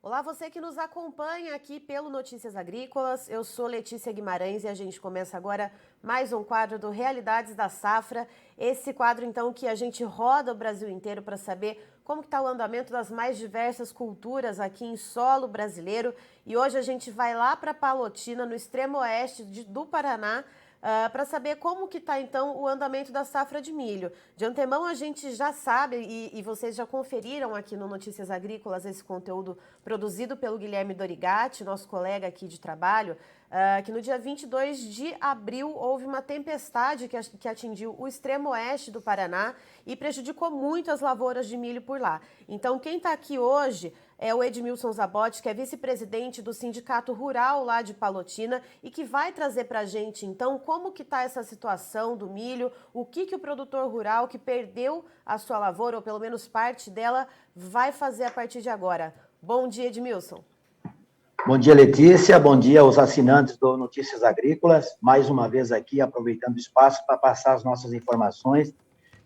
Olá, você que nos acompanha aqui pelo Notícias Agrícolas. Eu sou Letícia Guimarães e a gente começa agora mais um quadro do Realidades da Safra. Esse quadro, então, que a gente roda o Brasil inteiro para saber como está o andamento das mais diversas culturas aqui em solo brasileiro. E hoje a gente vai lá para Palotina, no extremo oeste do Paraná, para saber como que está, então, o andamento da safra de milho. De antemão, a gente já sabe, e vocês já conferiram aqui no Notícias Agrícolas esse conteúdo produzido pelo Guilherme Dorigatti, nosso colega aqui de trabalho, que no dia 22 de abril houve uma tempestade que atingiu o extremo oeste do Paraná e prejudicou muito as lavouras de milho por lá. Então, quem está aqui hoje é o Edmilson Zabotti, que é vice-presidente do Sindicato Rural lá de Palotina e que vai trazer para a gente, então, como que está essa situação do milho, o que o produtor rural que perdeu a sua lavoura, ou pelo menos parte dela, vai fazer a partir de agora. Bom dia, Edmilson. Bom dia, Letícia. Bom dia aos assinantes do Notícias Agrícolas. Mais uma vez aqui, aproveitando o espaço para passar as nossas informações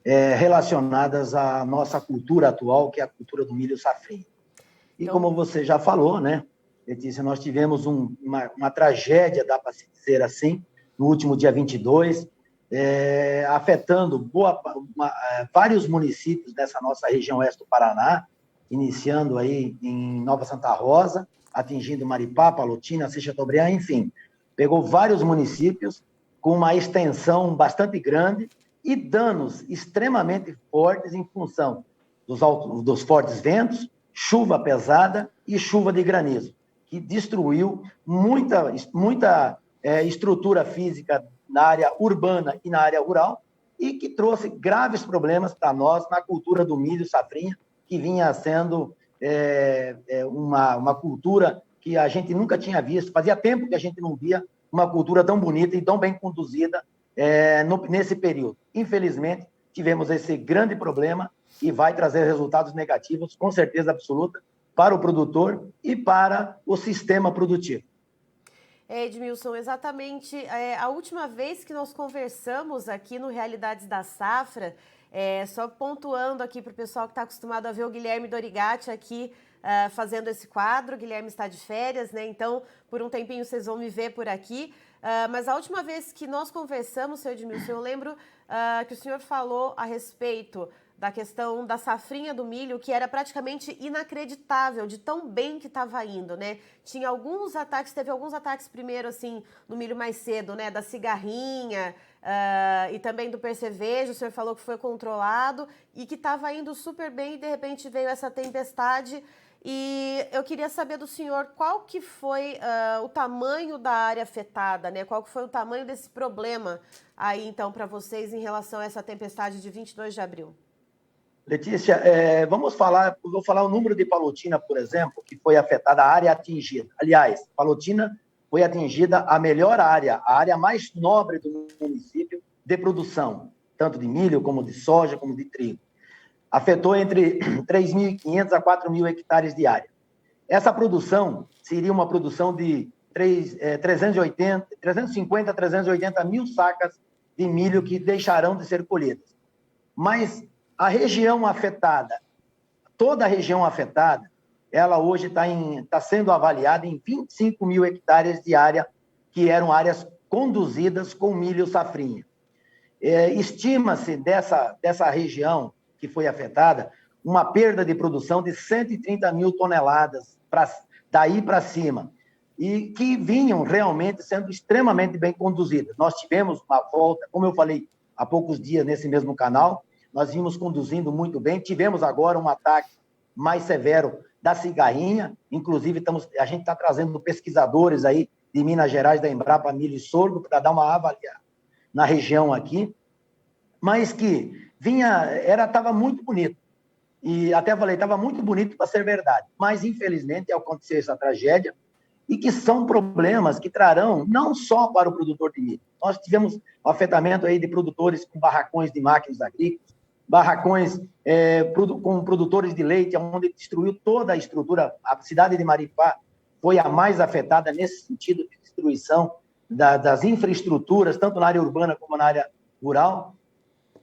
relacionadas à nossa cultura atual, que é a cultura do milho safrinha. E então, como você já falou, né, Letícia, nós tivemos uma tragédia, dá para se dizer assim, no último dia 22, afetando vários municípios dessa nossa região oeste do Paraná, iniciando aí em Nova Santa Rosa, atingindo Maripá, Palotina, Chateaubriand, enfim, pegou vários municípios com uma extensão bastante grande e danos extremamente fortes em função dos fortes ventos, chuva pesada e chuva de granizo, que destruiu muita estrutura física na área urbana e na área rural e que trouxe graves problemas para nós na cultura do milho safrinha, que vinha sendo uma cultura que a gente nunca tinha visto. Fazia tempo que a gente não via uma cultura tão bonita e tão bem conduzida nesse período. Infelizmente, tivemos esse grande problema e vai trazer resultados negativos, com certeza absoluta, para o produtor e para o sistema produtivo. Edmilson, exatamente. A última vez que nós conversamos aqui no Realidades da Safra, só pontuando aqui para o pessoal que está acostumado a ver o Guilherme Dorigatti aqui fazendo esse quadro. O Guilherme está de férias, né? Então, por um tempinho vocês vão me ver por aqui. Mas a última vez que nós conversamos, seu Edmilson, eu lembro que o senhor falou a respeito da questão da safrinha do milho, que era praticamente inacreditável, de tão bem que estava indo, né? Tinha alguns ataques, teve alguns ataques primeiro, assim, no milho mais cedo, né? Da cigarrinha e também do percevejo, o senhor falou que foi controlado e que estava indo super bem e de repente veio essa tempestade. E eu queria saber do senhor qual que foi o tamanho da área afetada, né? Qual que foi o tamanho desse problema aí, então, para vocês em relação a essa tempestade de 22 de abril? Letícia, vou falar o número de Palotina, por exemplo, que foi afetada, a área atingida. Aliás, Palotina foi atingida a melhor área, a área mais nobre do município de produção, tanto de milho, como de soja, como de trigo. Afetou entre 3.500 a 4.000 hectares de área. Essa produção seria uma produção de 350 a 380 mil sacas de milho que deixarão de ser colhidas. Mas a região afetada, toda a região afetada, ela hoje está sendo avaliada em 25 mil hectares de área, que eram áreas conduzidas com milho safrinha. Estima-se dessa região que foi afetada uma perda de produção de 130 mil toneladas daí para cima, e que vinham realmente sendo extremamente bem conduzidas. Nós tivemos uma volta, como eu falei há poucos dias nesse mesmo canal, nós vimos conduzindo muito bem, tivemos agora um ataque mais severo da cigarrinha, inclusive a gente está trazendo pesquisadores aí de Minas Gerais, da Embrapa Milho e Sorgo, para dar uma avaliada na região aqui, mas que estava muito bonito, e até falei, estava muito bonito para ser verdade, mas infelizmente aconteceu essa tragédia, e que são problemas que trarão não só para o produtor de milho. Nós tivemos o afetamento aí de produtores com barracões de máquinas agrícolas, barracões com produtores de leite, onde destruiu toda a estrutura. A cidade de Maripá foi a mais afetada nesse sentido de destruição das infraestruturas, tanto na área urbana como na área rural.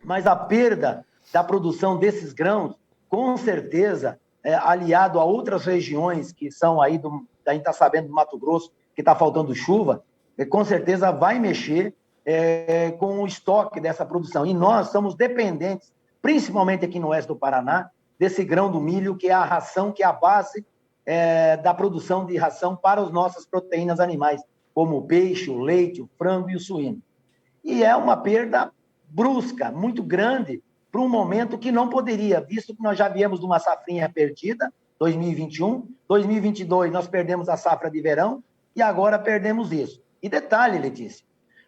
Mas a perda da produção desses grãos, com certeza, aliado a outras regiões que são aí, a gente está sabendo do Mato Grosso, que está faltando chuva, com certeza vai mexer com o estoque dessa produção. E nós somos dependentes, principalmente aqui no oeste do Paraná, desse grão do milho, que é a ração, que é a base da produção de ração para as nossas proteínas animais, como o peixe, o leite, o frango e o suíno. E é uma perda brusca, muito grande, para um momento que não poderia, visto que nós já viemos de uma safrinha perdida, 2021, 2022 nós perdemos a safra de verão e agora perdemos isso. E detalhe, Letícia,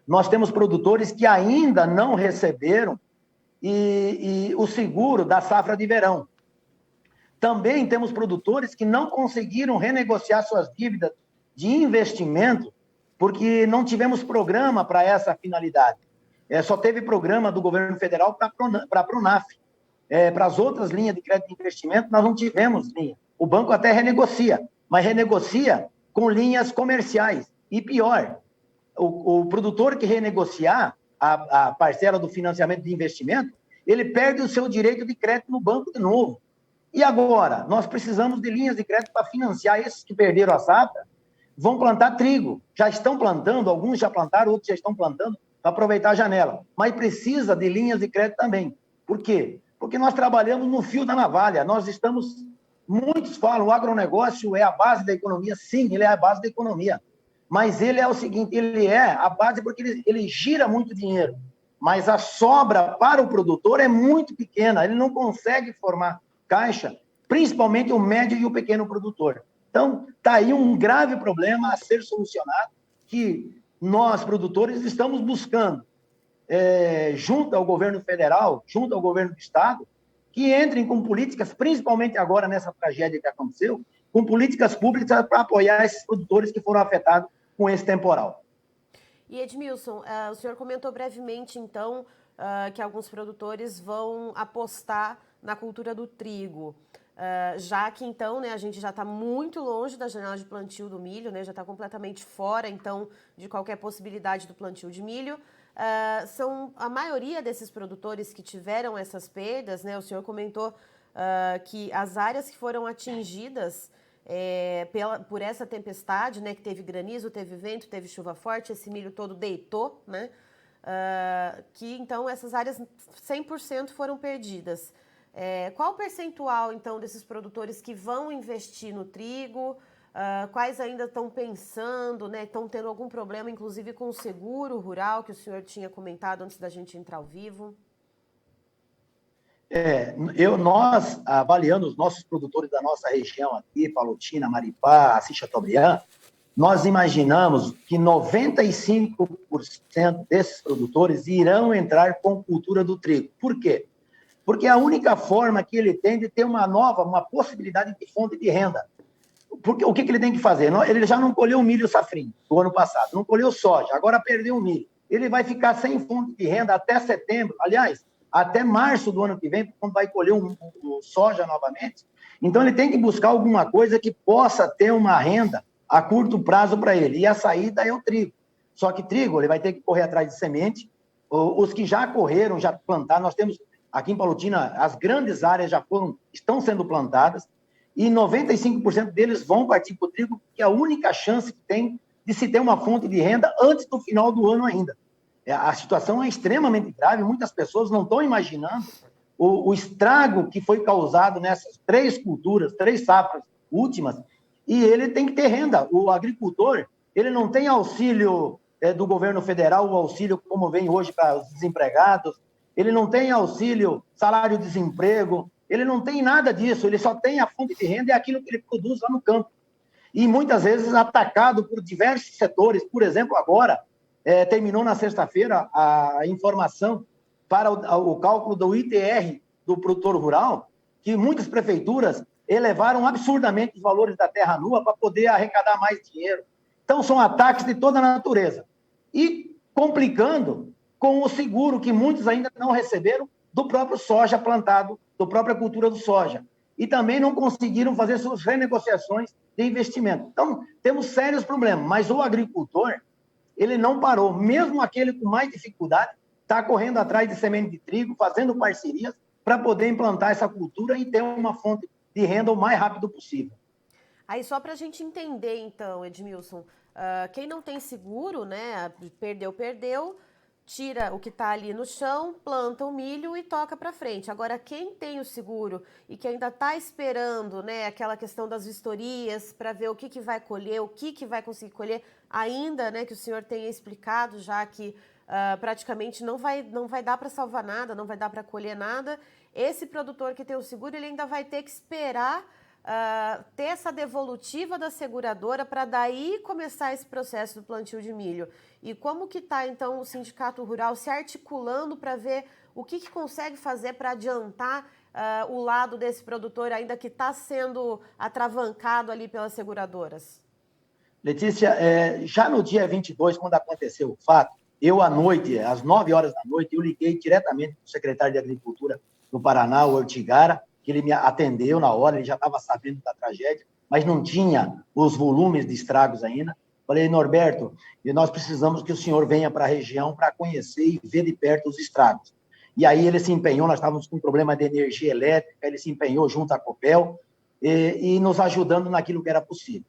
nós temos produtores que ainda não receberam o seguro da safra de verão. Também temos produtores que não conseguiram renegociar suas dívidas de investimento porque não tivemos programa para essa finalidade. Só teve programa do governo federal para a Pronaf. Para as outras linhas de crédito de investimento, nós não tivemos linha. O banco até renegocia, mas renegocia com linhas comerciais. E pior, o produtor que renegociar a parcela do financiamento de investimento, ele perde o seu direito de crédito no banco de novo. E agora? Nós precisamos de linhas de crédito para financiar esses que perderam a safra, vão plantar trigo. Já estão plantando, alguns já plantaram, outros já estão plantando, para aproveitar a janela. Mas precisa de linhas de crédito também. Por quê? Porque nós trabalhamos no fio da navalha. Muitos falam, o agronegócio é a base da economia. Sim, ele é a base da economia. Mas ele é o seguinte, ele é a base porque ele gira muito dinheiro. Mas a sobra para o produtor é muito pequena. Ele não consegue formar caixa, principalmente o médio e o pequeno produtor. Então, está aí um grave problema a ser solucionado, que nós, produtores, estamos buscando, junto ao governo federal, junto ao governo do estado, que entrem com políticas, principalmente agora nessa tragédia que aconteceu, com políticas públicas para apoiar esses produtores que foram afetados com esse temporal. E Edmilson, o senhor comentou brevemente, então, que alguns produtores vão apostar na cultura do trigo. Já que, então, né, a gente já está muito longe da janela de plantio do milho, né, já está completamente fora, então, de qualquer possibilidade do plantio de milho. São a maioria desses produtores que tiveram essas perdas, né, o senhor comentou que as áreas que foram atingidas por essa tempestade, né, que teve granizo, teve vento, teve chuva forte, esse milho todo deitou, né, que, então, essas áreas 100% foram perdidas. Qual o percentual, então, desses produtores que vão investir no trigo? Quais ainda estão pensando, né? Estão tendo algum problema, inclusive, com o seguro rural, que o senhor tinha comentado antes da gente entrar ao vivo? Nós, avaliando os nossos produtores da nossa região aqui, Palotina, Maripá, Assis Chateaubriand, nós imaginamos que 95% desses produtores irão entrar com cultura do trigo. Por quê? Porque é a única forma que ele tem de ter uma possibilidade de fonte de renda. Porque o que ele tem que fazer? Ele já não colheu o milho safrinho do ano passado, não colheu soja, agora perdeu o milho. Ele vai ficar sem fonte de renda até setembro, aliás, até março do ano que vem, quando vai colher o soja novamente. Então, ele tem que buscar alguma coisa que possa ter uma renda a curto prazo para ele. E a saída é o trigo. Só que trigo, ele vai ter que correr atrás de semente. Os que já correram, já plantaram, nós temos... Aqui em Palotina, as grandes áreas estão sendo plantadas e 95% deles vão partir para o trigo, que é a única chance que tem de se ter uma fonte de renda antes do final do ano ainda. A situação é extremamente grave, muitas pessoas não estão imaginando o estrago que foi causado nessas 3 culturas, 3 safras últimas, e ele tem que ter renda. O agricultor, ele não tem auxílio do governo federal, o auxílio como vem hoje para os desempregados, ele não tem auxílio, salário-desemprego, ele não tem nada disso, ele só tem a fonte de renda e aquilo que ele produz lá no campo. E muitas vezes atacado por diversos setores, por exemplo, agora, terminou na sexta-feira a informação para o cálculo do ITR do produtor rural, que muitas prefeituras elevaram absurdamente os valores da terra nua para poder arrecadar mais dinheiro. Então, são ataques de toda a natureza. E complicando com o seguro que muitos ainda não receberam do próprio soja plantado, da própria cultura do soja. E também não conseguiram fazer suas renegociações de investimento. Então, temos sérios problemas, mas o agricultor, ele não parou. Mesmo aquele com mais dificuldade, está correndo atrás de semente de trigo, fazendo parcerias para poder implantar essa cultura e ter uma fonte de renda o mais rápido possível. Aí só para a gente entender, então, Edmilson, quem não tem seguro, né, perdeu, tira o que está ali no chão, planta o milho e toca para frente. Agora, quem tem o seguro e que ainda está esperando, né, aquela questão das vistorias para ver o que vai colher, o que vai conseguir colher, ainda, né, que o senhor tenha explicado já que praticamente não vai dar para salvar nada, não vai dar para colher nada, esse produtor que tem o seguro, ele ainda vai ter que esperar ter essa devolutiva da seguradora para daí começar esse processo do plantio de milho. E como que está, então, o Sindicato Rural se articulando para ver o que consegue fazer para adiantar o lado desse produtor, ainda que está sendo atravancado ali pelas seguradoras? Letícia, já no dia 22, quando aconteceu o fato, eu, à noite, às 9 horas da noite, eu liguei diretamente para o secretário de Agricultura do Paraná, o Ortigara, que ele me atendeu na hora, ele já estava sabendo da tragédia, mas não tinha os volumes de estragos ainda. Falei, Norberto, nós precisamos que o senhor venha para a região para conhecer e ver de perto os estragos. E aí ele se empenhou, nós estávamos com um problema de energia elétrica, ele se empenhou junto à Copel e nos ajudando naquilo que era possível.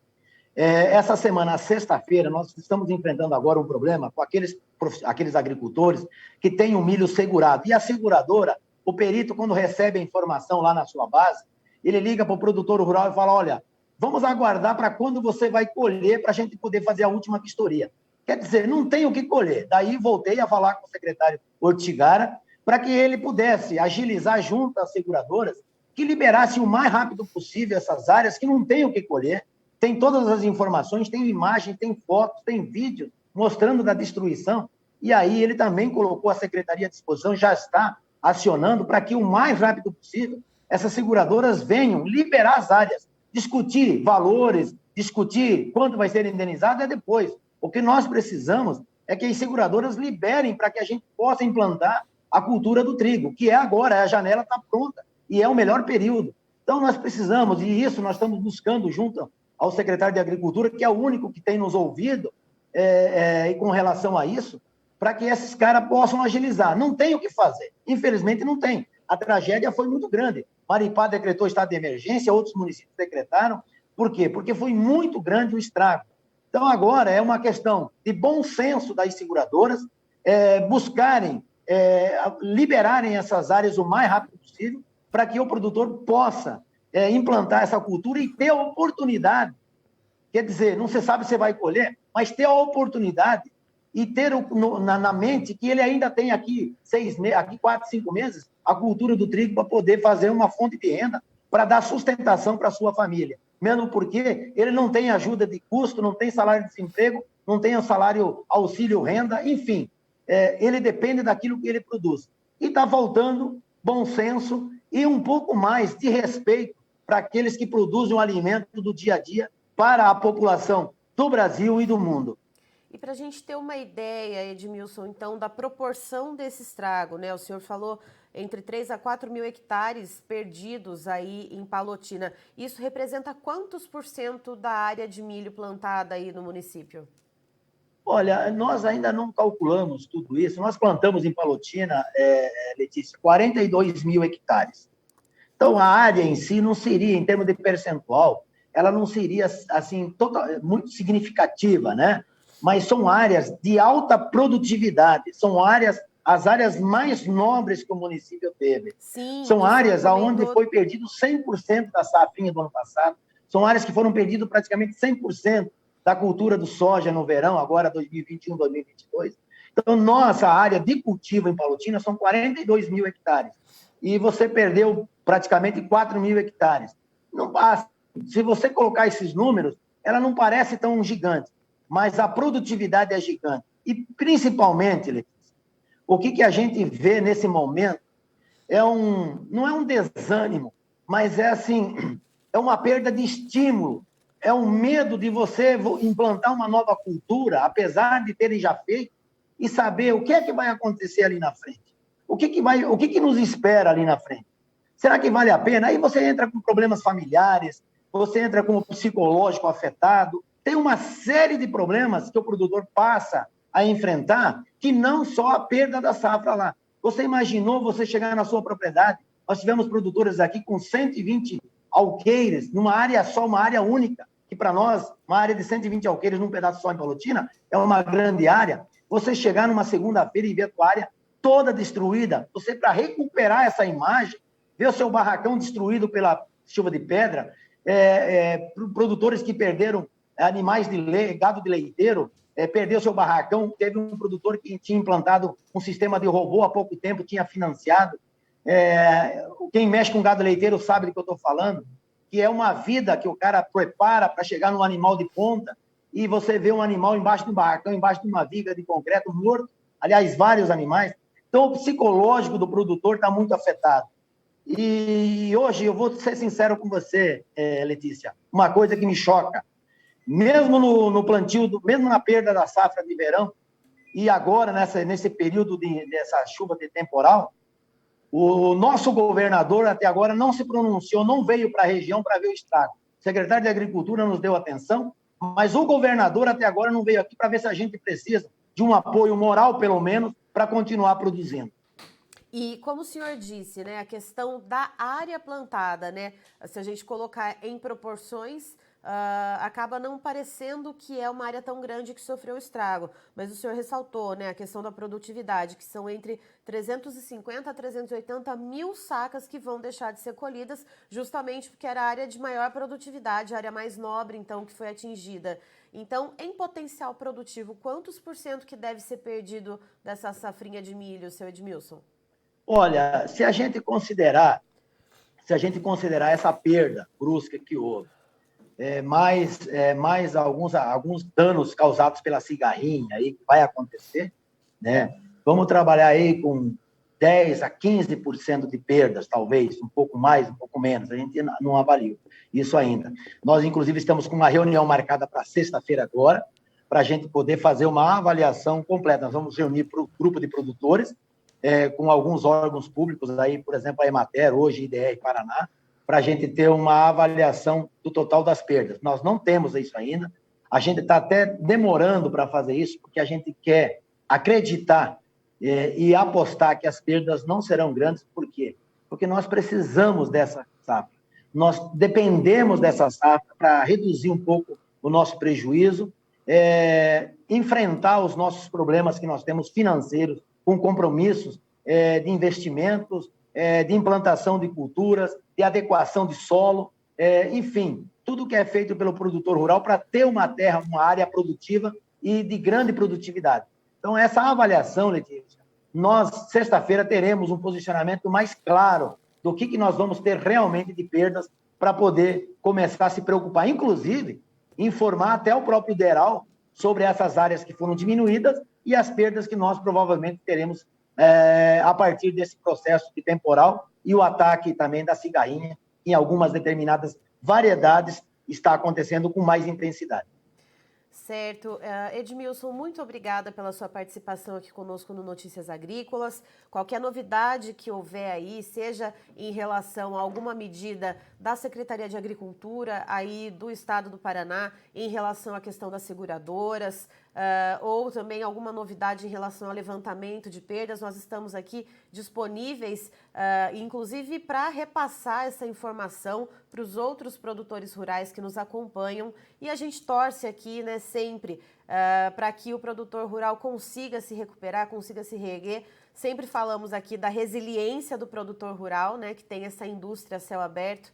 Essa semana, sexta-feira, nós estamos enfrentando agora um problema com aqueles agricultores que têm o milho segurado. E a seguradora, o perito, quando recebe a informação lá na sua base, ele liga para o produtor rural e fala, olha, vamos aguardar para quando você vai colher para a gente poder fazer a última vistoria. Quer dizer, não tem o que colher. Daí voltei a falar com o secretário Ortigara para que ele pudesse agilizar junto às seguradoras que liberasse o mais rápido possível essas áreas que não têm o que colher. Tem todas as informações, tem imagem, tem fotos, tem vídeos mostrando da destruição. E aí ele também colocou a secretaria à disposição, já está acionando para que o mais rápido possível essas seguradoras venham liberar as áreas, discutir valores, discutir quanto vai ser indenizado é depois. O que nós precisamos é que as seguradoras liberem para que a gente possa implantar a cultura do trigo, que é agora, a janela está pronta e é o melhor período. Então nós precisamos, e isso nós estamos buscando junto ao secretário de Agricultura, que é o único que tem nos ouvido e com relação a isso, para que esses caras possam agilizar. Não tem o que fazer. Infelizmente, não tem. A tragédia foi muito grande. Maripá decretou estado de emergência, outros municípios decretaram. Por quê? Porque foi muito grande o estrago. Então, agora é uma questão de bom senso das seguradoras buscarem, liberarem essas áreas o mais rápido possível para que o produtor possa implantar essa cultura e ter a oportunidade. Quer dizer, não se sabe se vai colher, mas ter a oportunidade e ter na mente que ele ainda tem aqui 4, 5 meses, a cultura do trigo para poder fazer uma fonte de renda para dar sustentação para a sua família. Mesmo porque ele não tem ajuda de custo, não tem salário de desemprego, não tem o salário auxílio renda, enfim, ele depende daquilo que ele produz. E está faltando bom senso e um pouco mais de respeito para aqueles que produzem o alimento do dia a dia para a população do Brasil e do mundo. E para a gente ter uma ideia, Edmilson, então, da proporção desse estrago, né? O senhor falou entre 3 a 4 mil hectares perdidos aí em Palotina. Isso representa quantos % da área de milho plantada aí no município? Olha, nós ainda não calculamos tudo isso. Nós plantamos em Palotina, Letícia, 42 mil hectares. Então, a área em si não seria, em termos de percentual, ela não seria, assim, muito significativa, né? Mas são áreas de alta produtividade, são as áreas mais nobres que o município teve. Sim, são áreas onde foi perdido 100% da safrinha do ano passado, são áreas que foram perdidas praticamente 100% da cultura do soja no verão, agora 2021, 2022. Então, nossa área de cultivo em Palotina são 42 mil hectares. E você perdeu praticamente 4 mil hectares. Não passa. Se você colocar esses números, ela não parece tão gigante, mas a produtividade é gigante. E, principalmente, Letícia, o que a gente vê nesse momento não é um desânimo, mas é uma perda de estímulo, é um medo de você implantar uma nova cultura, apesar de terem já feito, e saber o que é que vai acontecer ali na frente. O que nos espera ali na frente? Será que vale a pena? Aí você entra com problemas familiares, você entra com o psicológico afetado, tem uma série de problemas que o produtor passa a enfrentar, que não só a perda da safra lá. Você imaginou você chegar na sua propriedade? Nós tivemos produtores aqui com 120 alqueires numa área só, uma área única, que para nós, uma área de 120 alqueires num pedaço só em Palotina, é uma grande área. Você chegar numa segunda-feira e ver a tua área toda destruída, você, para recuperar essa imagem, ver o seu barracão destruído pela chuva de pedra, produtores que perderam animais de leite, gado de leiteiro, perdeu seu barracão. Teve um produtor que tinha implantado um sistema de robô há pouco tempo, tinha financiado. Quem mexe com gado leiteiro sabe do que eu estou falando, que é uma vida que o cara prepara para chegar num animal de ponta, e você vê um animal embaixo de um barracão, embaixo de uma viga de concreto, morto, aliás, vários animais. Então, o psicológico do produtor está muito afetado. E hoje, eu vou ser sincero com você, Letícia, uma coisa que me choca, mesmo no plantio, mesmo na perda da safra de verão, e agora, nesse período dessa chuva de temporal, o nosso governador até agora não se pronunciou, não veio para a região para ver o estrago. O secretário de Agricultura nos deu atenção, mas o governador até agora não veio aqui para ver se a gente precisa de um apoio moral, pelo menos, para continuar produzindo. E como o senhor disse, né, a questão da área plantada, né, se a gente colocar em proporções, acaba não parecendo que é uma área tão grande que sofreu estrago. Mas o senhor ressaltou, né, a questão da produtividade, que são entre 350 a 380 mil sacas que vão deixar de ser colhidas, justamente porque era a área de maior produtividade, a área mais nobre, então, que foi atingida. Então, em potencial produtivo, quantos por cento que deve ser perdido dessa safrinha de milho, seu Edmilson? Olha, se a gente considerar essa perda brusca que houve, mais alguns danos causados pela cigarrinha aí que vai acontecer, né? Vamos trabalhar aí com 10 a 15% de perdas, talvez, um pouco mais, um pouco menos, a gente não avalia isso ainda. Nós, inclusive, estamos com uma reunião marcada para sexta-feira agora, para a gente poder fazer uma avaliação completa. Nós vamos reunir para o grupo de produtores, com alguns órgãos públicos, aí, por exemplo, a Emater, hoje, IDR Paraná, para a gente ter uma avaliação do total das perdas. Nós não temos isso ainda, a gente está até demorando para fazer isso, porque a gente quer acreditar e apostar que as perdas não serão grandes. Por quê? Porque nós precisamos dessa safra, nós dependemos dessa safra para reduzir um pouco o nosso prejuízo, enfrentar os nossos problemas que nós temos financeiros, com compromissos de investimentos, de implantação de culturas, de adequação de solo, enfim, tudo que é feito pelo produtor rural para ter uma terra, uma área produtiva e de grande produtividade. Então, essa avaliação, Letícia, nós, sexta-feira, teremos um posicionamento mais claro do que nós vamos ter realmente de perdas para poder começar a se preocupar, inclusive, informar até o próprio DERAL sobre essas áreas que foram diminuídas e as perdas que nós provavelmente teremos a partir desse processo de temporal e o ataque também da cigarrinha, em algumas determinadas variedades, está acontecendo com mais intensidade. Certo. Edmilson, muito obrigada pela sua participação aqui conosco no Notícias Agrícolas. Qualquer novidade que houver aí, seja em relação a alguma medida da Secretaria de Agricultura aí do Estado do Paraná, em relação à questão das seguradoras, ou também alguma novidade em relação ao levantamento de perdas, nós estamos aqui disponíveis, inclusive para repassar essa informação para os outros produtores rurais que nos acompanham, e a gente torce aqui, né, sempre para que o produtor rural consiga se recuperar, consiga se reerguer. Sempre falamos aqui da resiliência do produtor rural, né, que tem essa indústria a céu aberto,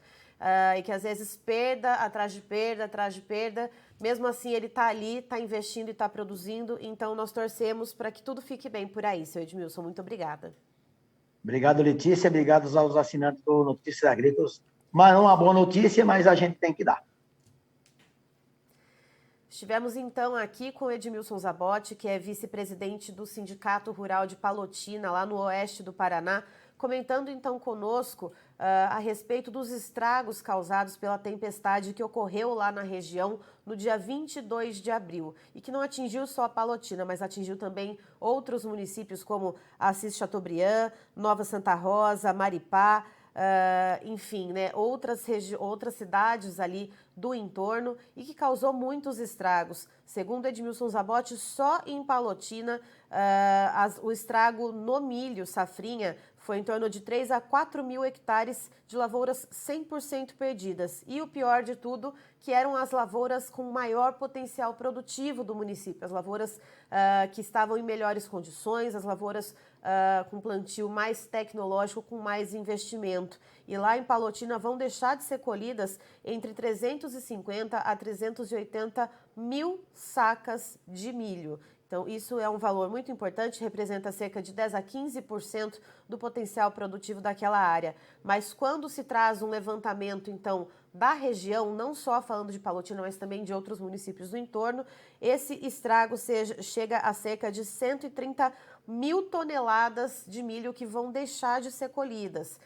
e que às vezes perda atrás de perda, mesmo assim ele está ali, está investindo e está produzindo. Então nós torcemos para que tudo fique bem por aí, seu Edmilson. Muito obrigada. Obrigado, Letícia. Obrigado aos assinantes do Notícias Agrícolas. Mas não é uma boa notícia, mas a gente tem que dar. Estivemos então aqui com Edmilson Zabotti, que é vice-presidente do Sindicato Rural de Palotina, lá no oeste do Paraná, comentando então conosco a respeito dos estragos causados pela tempestade que ocorreu lá na região no dia 22 de abril e que não atingiu só a Palotina, mas atingiu também outros municípios como Assis Chateaubriand, Nova Santa Rosa, Maripá, enfim, né, outras cidades ali do entorno, e que causou muitos estragos. Segundo Edmilson Zabotti, só em Palotina o estrago no milho safrinha foi em torno de 3 a 4 mil hectares de lavouras 100% perdidas. E o pior de tudo, que eram as lavouras com maior potencial produtivo do município, as lavouras que estavam em melhores condições, as lavouras com plantio mais tecnológico, com mais investimento. E lá em Palotina vão deixar de ser colhidas entre 350 a 380 mil sacas de milho. Então, isso é um valor muito importante, representa cerca de 10 a 15% do potencial produtivo daquela área. Mas quando se traz um levantamento, então, da região, não só falando de Palotina, mas também de outros municípios do entorno, esse estrago chega a cerca de 130 mil toneladas de milho que vão deixar de ser colhidas.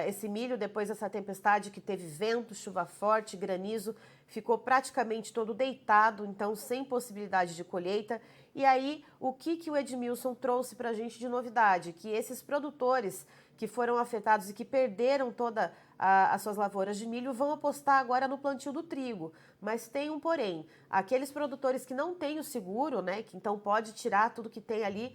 Esse milho, depois dessa tempestade que teve vento, chuva forte, granizo, ficou praticamente todo deitado, então sem possibilidade de colheita. E aí, o que o Edmilson trouxe para a gente de novidade? Que esses produtores que foram afetados e que perderam todas as suas lavouras de milho vão apostar agora no plantio do trigo. Mas tem um porém, aqueles produtores que não têm o seguro, né, que então pode tirar tudo que tem ali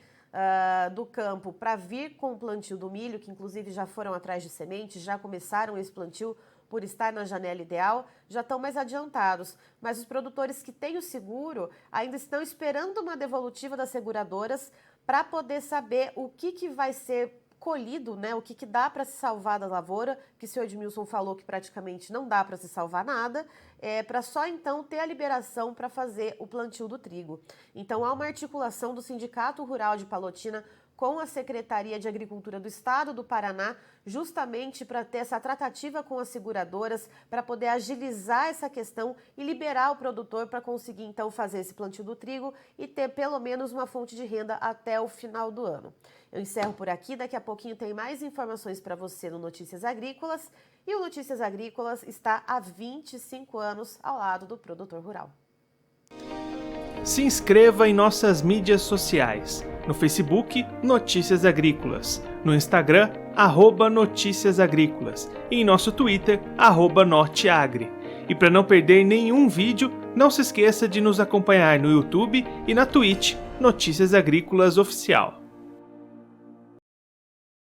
do campo para vir com o plantio do milho, que inclusive já foram atrás de sementes, já começaram esse plantio por estar na janela ideal, já estão mais adiantados. Mas os produtores que têm o seguro ainda estão esperando uma devolutiva das seguradoras para poder saber o que vai ser colhido, né? O que dá para se salvar da lavoura, que o senhor Edmilson falou que praticamente não dá para se salvar nada, para só então ter a liberação para fazer o plantio do trigo. Então há uma articulação do Sindicato Rural de Palotina com a Secretaria de Agricultura do Estado do Paraná, justamente para ter essa tratativa com as seguradoras, para poder agilizar essa questão e liberar o produtor para conseguir então fazer esse plantio do trigo e ter pelo menos uma fonte de renda até o final do ano. Eu encerro por aqui, daqui a pouquinho tem mais informações para você no Notícias Agrícolas, e o Notícias Agrícolas está há 25 anos ao lado do produtor rural. Se inscreva em nossas mídias sociais. No Facebook, Notícias Agrícolas. No Instagram, @Notícias Agrícolas. E em nosso Twitter, @Norteagri. E para não perder nenhum vídeo, não se esqueça de nos acompanhar no YouTube e na Twitch, Notícias Agrícolas Oficial.